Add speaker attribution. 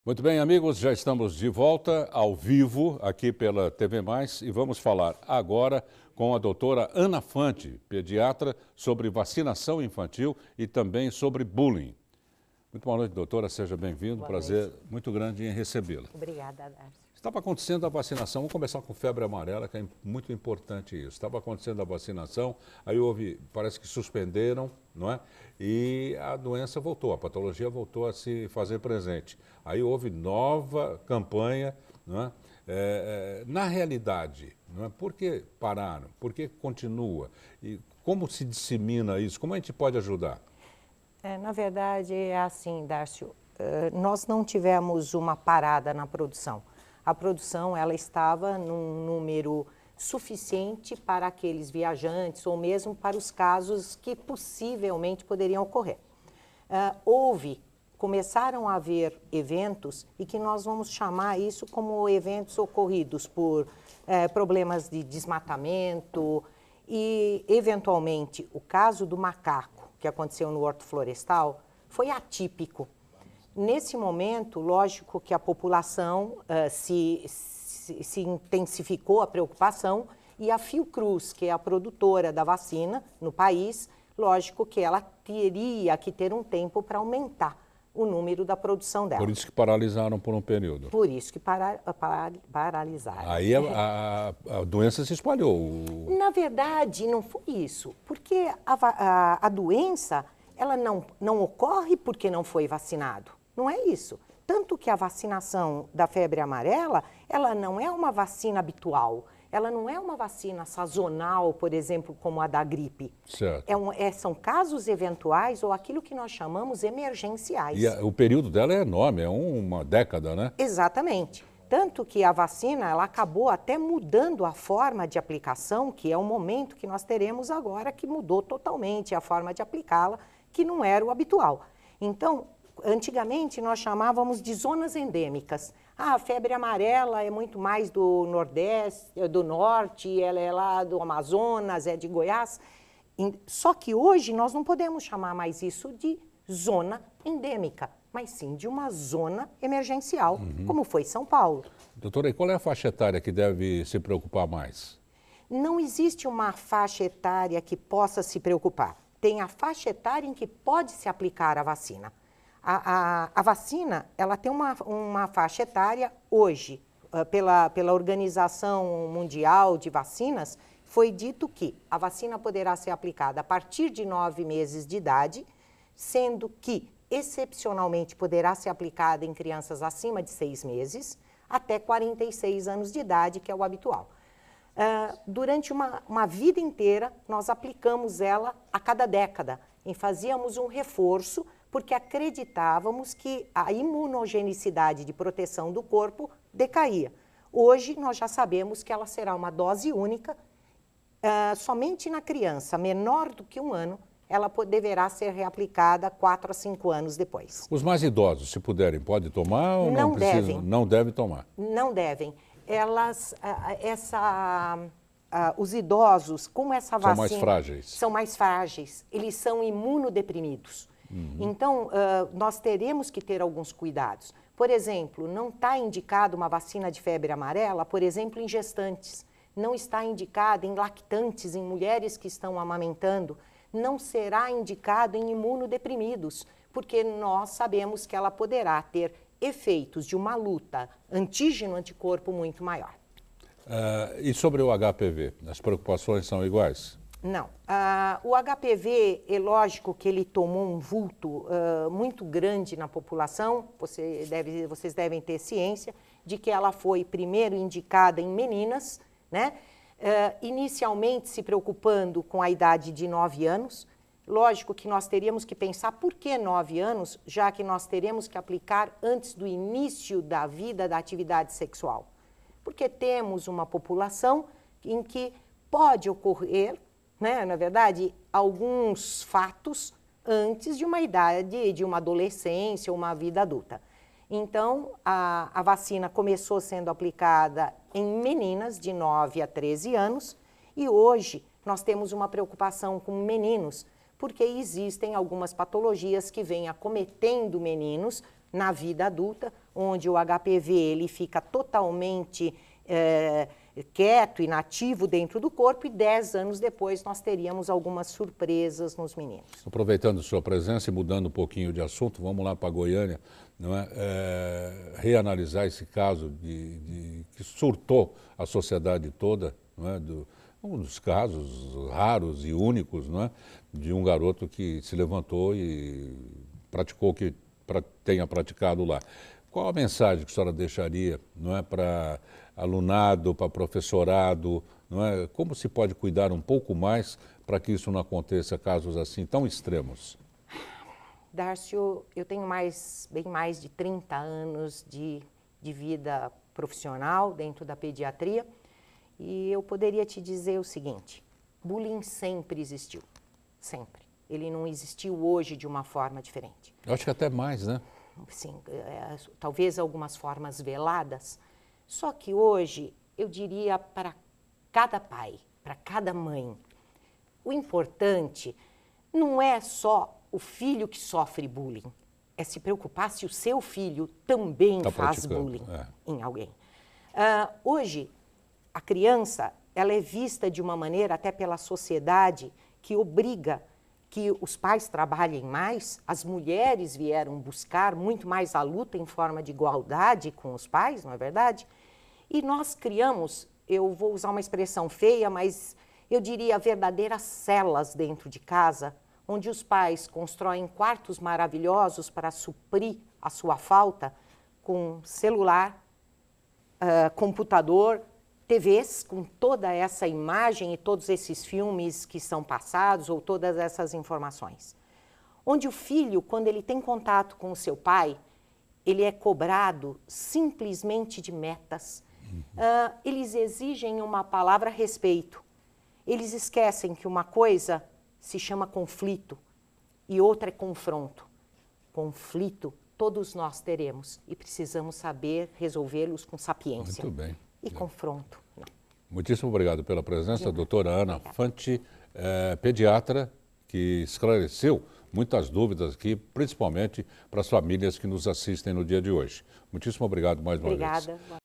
Speaker 1: Muito bem, amigos, já estamos de volta ao vivo aqui pela TV Mais e vamos falar agora com a doutora Ana Fante, pediatra, sobre vacinação infantil e também sobre bullying. Muito boa noite, doutora, seja bem-vindo, prazer muito grande em recebê-la.
Speaker 2: Obrigada, Darcio.
Speaker 1: Estava acontecendo a vacinação, vamos começar com febre amarela, que é muito importante isso. Estava acontecendo a vacinação, aí parece que suspenderam, não é? E a doença voltou, a patologia voltou a se fazer presente. Aí houve nova campanha, não é? Na realidade, não é? Por que pararam? Por que continua? E como se dissemina isso? Como a gente pode ajudar?
Speaker 2: Na verdade, é assim, Darcio, nós não tivemos uma parada na produção. A produção ela estava num número suficiente para aqueles viajantes ou mesmo para os casos que possivelmente poderiam ocorrer. Começaram a haver eventos e que nós vamos chamar isso como eventos ocorridos por problemas de desmatamento e, eventualmente, o caso do macaco que aconteceu no Horto Florestal foi atípico. Nesse momento, lógico que a população se intensificou a preocupação e a Fiocruz, que é a produtora da vacina no país, lógico que ela teria que ter um tempo para aumentar o número da produção dela.
Speaker 1: Por isso que paralisaram por um período.
Speaker 2: Por isso que paralisaram.
Speaker 1: Aí a doença se espalhou.
Speaker 2: Na verdade, não foi isso, porque a doença ela não ocorre porque não foi vacinado. Não é isso. Tanto que a vacinação da febre amarela, ela não é uma vacina habitual. Ela não é uma vacina sazonal, por exemplo, como a da gripe.
Speaker 1: Certo.
Speaker 2: São casos eventuais ou aquilo que nós chamamos emergenciais.
Speaker 1: E o período dela é enorme, é uma década, né?
Speaker 2: Exatamente. Tanto que a vacina ela acabou até mudando a forma de aplicação, que é o momento que nós teremos agora, que mudou totalmente a forma de aplicá-la, que não era o habitual. Então, antigamente nós chamávamos de zonas endêmicas. A febre amarela é muito mais do Nordeste, do Norte, ela é lá do Amazonas, é de Goiás. Só que hoje nós não podemos chamar mais isso de zona endêmica, mas sim de uma zona emergencial, como foi São Paulo.
Speaker 1: Doutora, e qual é a faixa etária que deve se preocupar mais?
Speaker 2: Não existe uma faixa etária que possa se preocupar. Tem a faixa etária em que pode se aplicar a vacina. A vacina, ela tem uma faixa etária hoje, pela Organização Mundial de Vacinas, foi dito que a vacina poderá ser aplicada a partir de 9 meses de idade, sendo que, excepcionalmente, poderá ser aplicada em crianças acima de 6 meses, até 46 anos de idade, que é o habitual. Durante uma vida inteira, nós aplicamos ela a cada década e fazíamos um reforço porque acreditávamos que a imunogenicidade de proteção do corpo decaía. Hoje, nós já sabemos que ela será uma dose única, somente na criança menor do que 1 ano, ela deverá ser reaplicada 4 a 5 anos depois.
Speaker 1: Os mais idosos, se puderem, podem tomar ou não precisam?
Speaker 2: Devem.
Speaker 1: Não devem tomar.
Speaker 2: Não devem. Os idosos, como essa vacina...
Speaker 1: São mais frágeis.
Speaker 2: São mais frágeis. Eles são imunodeprimidos. Então, nós teremos que ter alguns cuidados. Por exemplo, não está indicada uma vacina de febre amarela, por exemplo, em gestantes. Não está indicada em lactantes, em mulheres que estão amamentando. Não será indicado em imunodeprimidos, porque nós sabemos que ela poderá ter efeitos de uma luta antígeno-anticorpo muito maior.
Speaker 1: E sobre o HPV, as preocupações são iguais?
Speaker 2: Não. O HPV, é lógico que ele tomou um vulto muito grande na população, vocês devem ter ciência de que ela foi primeiro indicada em meninas, né? Inicialmente se preocupando com a idade de 9 anos. Lógico que nós teríamos que pensar por que 9 anos, já que nós teremos que aplicar antes do início da vida da atividade sexual. Porque temos uma população em que pode ocorrer, né, na verdade, alguns fatos antes de uma idade, de uma adolescência ou uma vida adulta. Então, a vacina começou sendo aplicada em meninas de 9 a 13 anos e hoje nós temos uma preocupação com meninos, porque existem algumas patologias que vêm acometendo meninos na vida adulta, onde o HPV ele fica totalmente quieto, inativo dentro do corpo, e 10 anos depois nós teríamos algumas surpresas nos meninos.
Speaker 1: Aproveitando sua presença e mudando um pouquinho de assunto, vamos lá para Goiânia, não é? Reanalisar esse caso que surtou a sociedade toda, não é? Um dos casos raros e únicos, não é? De um garoto que se levantou e praticou o que tenha praticado lá. Qual a mensagem que a senhora deixaria, não é, para alunado, para professorado, não é? Como se pode cuidar um pouco mais para que isso não aconteça, casos assim tão extremos?
Speaker 2: Dárcio, eu tenho bem mais de 30 anos de vida profissional dentro da pediatria, e eu poderia te dizer o seguinte: bullying sempre existiu, sempre. Ele não existiu hoje de uma forma diferente.
Speaker 1: Eu acho que até mais, né?
Speaker 2: Sim, talvez algumas formas veladas, só que hoje eu diria para cada pai, para cada mãe, o importante não é só o filho que sofre bullying, é se preocupar se o seu filho também faz bullying em alguém. Hoje, a criança ela é vista de uma maneira, até pela sociedade, que obriga que os pais trabalhem mais. As mulheres vieram buscar muito mais a luta em forma de igualdade com os pais, não é verdade? E nós criamos, eu vou usar uma expressão feia, mas eu diria verdadeiras celas dentro de casa, onde os pais constroem quartos maravilhosos para suprir a sua falta com celular, computador, TVs, com toda essa imagem e todos esses filmes que são passados, ou todas essas informações. Onde o filho, quando ele tem contato com o seu pai, ele é cobrado simplesmente de metas. Eles exigem uma palavra respeito. Eles esquecem que uma coisa se chama conflito e outra é confronto. Conflito todos nós teremos e precisamos saber resolvê-los com sapiência.
Speaker 1: Muito bem.
Speaker 2: E confronto. Não.
Speaker 1: Muitíssimo obrigado pela presença, doutora Ana Fanti, pediatra, que esclareceu muitas dúvidas aqui, principalmente para as famílias que nos assistem no dia de hoje. Muitíssimo obrigado mais uma vez.
Speaker 2: Obrigada.